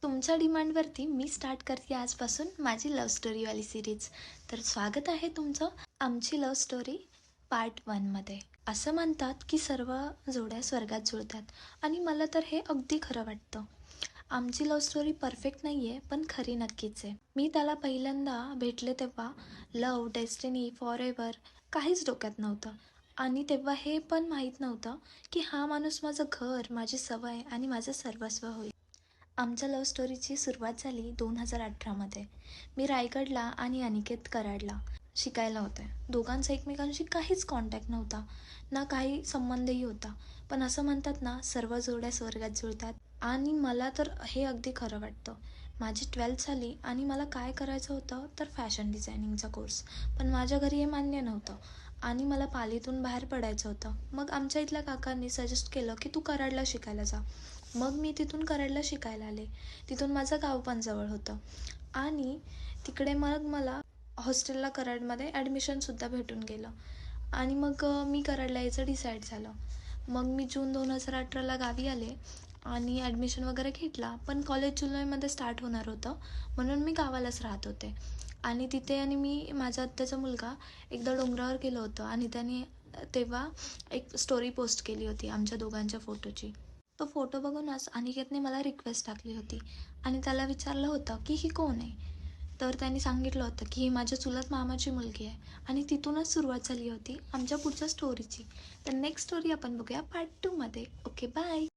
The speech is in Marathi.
तुमच्या डिमांडवरती मी स्टार्ट करते आजपासून माझी लव्ह स्टोरीवाली सिरीज. तर स्वागत आहे तुमचं आमची लव्ह स्टोरी पार्ट 1मध्ये. असं म्हणतात की सर्व जोड्या स्वर्गात जुळतात आणि मला तर हे अगदी खरं वाटतं. आमची लव्ह स्टोरी परफेक्ट नाही आहे, पण खरी नक्कीच आहे. मी त्याला पहिल्यांदा भेटले तेव्हा लव्ह, डेस्टिनी, फॉर एव्हर काहीच डोक्यात नव्हतं. आणि तेव्हा हे पण माहीत नव्हतं की हा माणूस माझं घर, माझी सवय आणि माझं सर्वस्व होईल. आमच्या लव्ह स्टोरीची सुरुवात झाली 2018मध्ये. मी रायगडला आणि अनिकेत कराडला शिकायला होते. दोघांचा एकमेकांशी काहीच कॉन्टॅक्ट नव्हता, ना काही संबंधही होता. पण असं म्हणतात ना, सर्व जोड्या स्वर्गात जुळतात. आणि मला तर हे अगदी खरं वाटतं. माझी 12th झाली आणि मला काय करायचं होतं तर फॅशन डिझायनिंगचा कोर्स. पण माझ्या घरी हे मान्य नव्हतं आणि मला पालीतून बाहेर पडायचं होतं. मग आमच्या इथल्या काकांनी सजेस्ट केलं की तू कराडला शिकायला जा. मग मी तिथून कराडला शिकायला आले. तिथून माझं गाव पण जवळ होतं आणि तिकडे मग मला हॉस्टेलला कराडमध्ये ॲडमिशनसुद्धा भेटून गेलं. आणि मग मी कराडला यायचं डिसाईड झालं. मग मी जून 2018ला गावी आले आणि ॲडमिशन वगैरे घेतला. पण कॉलेज जुलैमध्ये स्टार्ट होणार होतं, म्हणून मी गावालाच राहत होते. आणि तिथे आणि मी माझा आत्याचा मुलगा एकदा डोंगरावर गेलो होतो आणि त्याने तेव्हा एक स्टोरी पोस्ट केली होती आमच्या दोघांच्या फोटोची. तो फोटो बघूनच अनिकेतने मला रिक्वेस्ट टाकली होती आणि त्याला विचारलं होतं की ही कोण आहे. तर त्यांनी सांगितलं होतं की ही माझ्या चुलत मामाची मुलगी आहे. आणि तिथूनच सुरुवात झाली होती आमच्या पुढच्या स्टोरीची. तर नेक्स्ट स्टोरी आपण बघूया पार्ट 2मध्ये. Okay, bye.